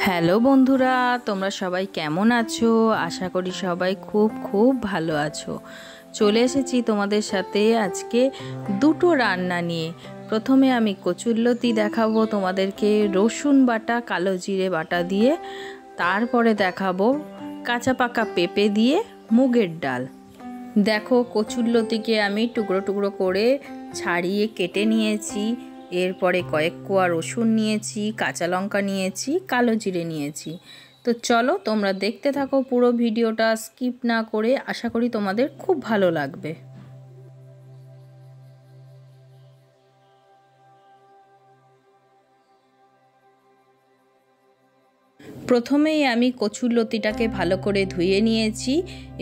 Hello বন্ধুরা, তোমরা সবাই কেমন আছো? আশা করি সবাই খুব খুব ভালো আছো। চলে এসেছি তোমাদের সাথে আজকে দুটো রান্না নিয়ে। প্রথমে আমি কচুরলতি দেখাবো তোমাদেরকে রসুন বাটা কালো জিরে বাটা দিয়ে, তারপরে দেখাবো কাঁচা পাকা পেঁপে দিয়ে মুগের ডাল। দেখো কচুরলতিকে আমি টুকরো টুকরো করে ছাড়িয়ে কেটে নিয়েছি। এরপরে কয়েক কোয়া রসুন নিয়েছি, কাঁচা লঙ্কা নিয়েছি, কালো জিরে নিয়েছি। তো চলো তোমরা দেখতে থাকো পুরো ভিডিওটা স্কিপ না করে। আশা করি তোমাদের খুব ভালো লাগবে। প্রথমেই আমি কচুরলতিটাকে ভালো করে ধুয়ে নিয়েছি।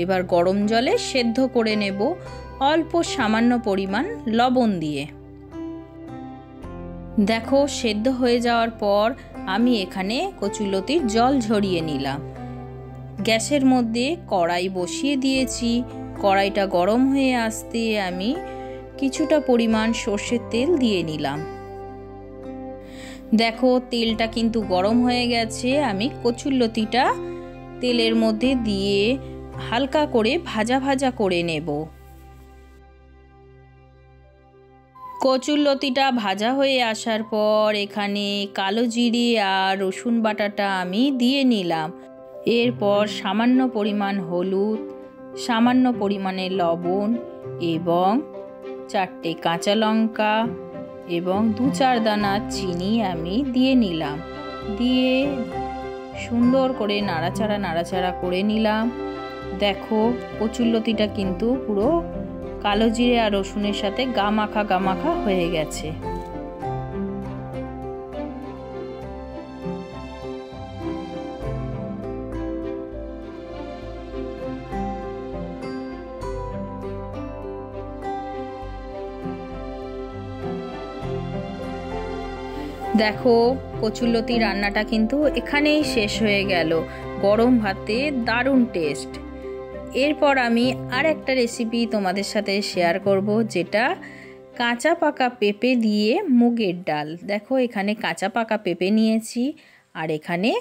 এবার গরম জলে সেদ্ধ করে নেব অল্প সামান্য পরিমাণ লবণ দিয়ে। দেখো সেদ্ধ হয়ে যাওয়ার পর আমি এখানে কচুরলতির জল ঝরিয়ে নিলাম। গ্যাসের মধ্যে কড়াই বসিয়ে দিয়েছি। কড়াইটা গরম হয়ে আসতে আমি কিছুটা পরিমাণ সর্ষের তেল দিয়ে নিলাম। দেখো তেলটা কিন্তু গরম হয়ে গেছে। আমি কচুরলতিটা তেলের মধ্যে দিয়ে হালকা করে ভাজা ভাজা করে নেব। কচুরলতিটা ভাজা হয়ে আসার পর এখানে কালো জিরে আর রসুন বাটাটা আমি দিয়ে নিলাম। এরপর সামান্য পরিমাণ হলুদ, সামান্য পরিমাণে লবণ এবং 4টে কাঁচা লঙ্কা এবং 2-4 দানা চিনি আমি দিয়ে নিলাম। দিয়ে সুন্দর করে নাড়াচাড়া করে নিলাম। দেখো কচুরলতিটা কিন্তু পুরো কালো জিরে আর রসুনের সাথে গামাখা হয়ে গেছে। দেখো কচুরলতি রান্নাটা কিন্তু এখানেই শেষ হয়ে গেল। গরম ভাতে দারুণ টেস্ট। এরপর আমি আর একটা রেসিপি তোমাদের সাথে শেয়ার করব, যেটা কাঁচা পাকা পেঁপে দিয়ে মুগের ডাল। দেখো এখানে কাঁচা পাকা পেঁপে নিয়েছি আর এখানে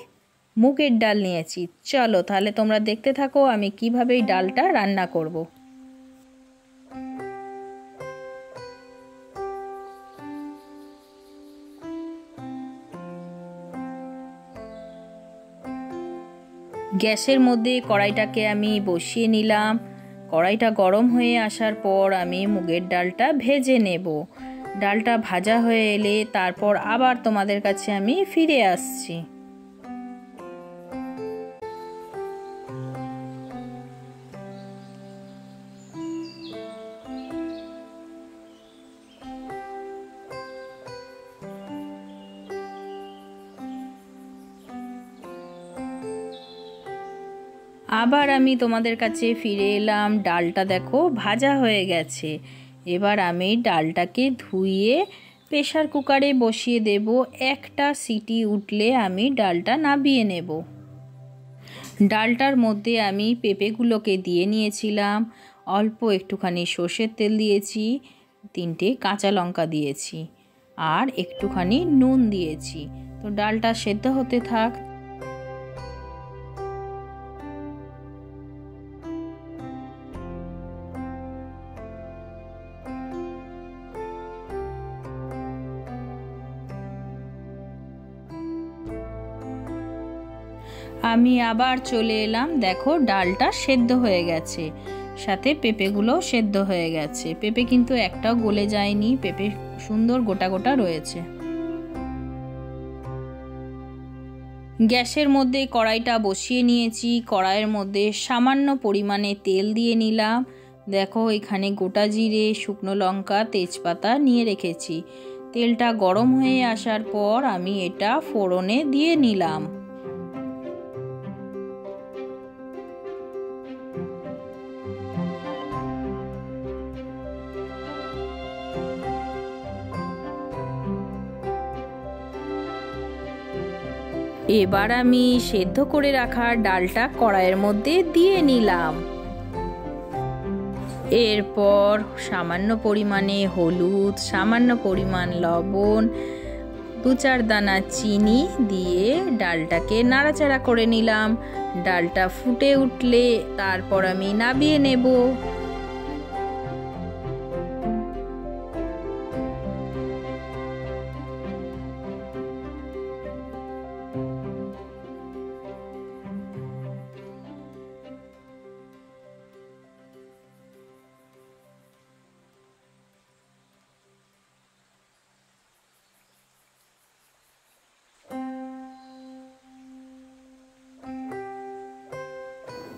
মুগের ডাল নিয়েছি। চলো তাহলে তোমরা দেখতে থাকো আমি কিভাবে এই ডালটা রান্না করব। গ্যাসের মধ্যে কড়াইটাকে আমি বসিয়ে নিলাম। কড়াইটা গরম হয়ে আসার পর আমি মুগের ডালটা ভেজে নেব। ডালটা ভাজা হয়ে এলে তারপর আবার তোমাদের কাছে আমি ফিরে আসছি। আবার আমি তোমাদের কাছে ফিরে এলাম। ডালটা দেখো ভাজা হয়ে গেছে। এবার আমি ডালটাকে ধুয়ে প্রেসার কুকারে বসিয়ে দেব। একটা সিটি উঠলে আমি ডালটা নামিয়ে নেব। ডালটার মধ্যে আমি পেঁপেগুলোকে দিয়ে নিয়েছিলাম। অল্প একটুখানি সর্ষের তেল দিয়েছি, 3টে কাঁচা লঙ্কা দিয়েছি আর একটুখানি নুন দিয়েছি। তো ডালটা সেদ্ধ হতে থাক। আমি আবার চলে এলাম। দেখো ডালটা সেদ্ধ হয়ে গেছে, সাথে পেঁপেগুলো সেদ্ধ হয়ে গেছে। পেঁপে কিন্তু একটাও গলে যায়নি, পেঁপে সুন্দর গোটা গোটা রয়েছে। গ্যাসের মধ্যে কড়াইটা বসিয়ে নিয়েছি। কড়াইয়ের মধ্যে সামান্য পরিমাণে তেল দিয়ে নিলাম। দেখো এখানে গোটা জিরে, শুকনো লঙ্কা, তেজপাতা নিয়ে রেখেছি। তেলটা গরম হয়ে আসার পর আমি এটা ফোড়নে দিয়ে নিলাম। এবার আমি সেদ্ধ করে রাখা ডালটা কড়াইয়ের মধ্যে দিয়ে নিলাম। এরপর সামান্য পরিমাণে হলুদ, সামান্য পরিমাণ লবণ, 2-4 দানা চিনি দিয়ে ডালটাকে নাড়াচাড়া করে নিলাম। ডালটা ফুটে উঠলে তারপর আমি নামিয়ে নেব।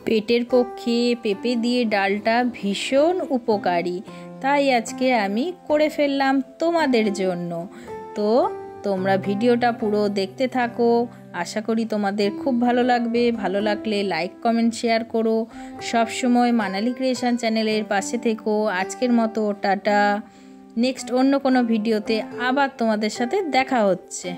পেটের পক্ষে পেঁপে দিয়ে ডালটা ভীষণ উপকারী, তাই আজকে আমি করে ফেললাম তোমাদের জন্য। তো তোমরা ভিডিওটা পুরো দেখতে থাকো, আশা করি তোমাদের খুব ভালো লাগবে। ভালো লাগলে লাইক কমেন্ট শেয়ার করো। সব সময় মানালি ক্রিয়েশন চ্যানেলের পাশে থেকো। আজকের মতো টাটা। নেক্সট অন্য কোনো ভিডিওতে আবার তোমাদের সাথে দেখা হচ্ছে।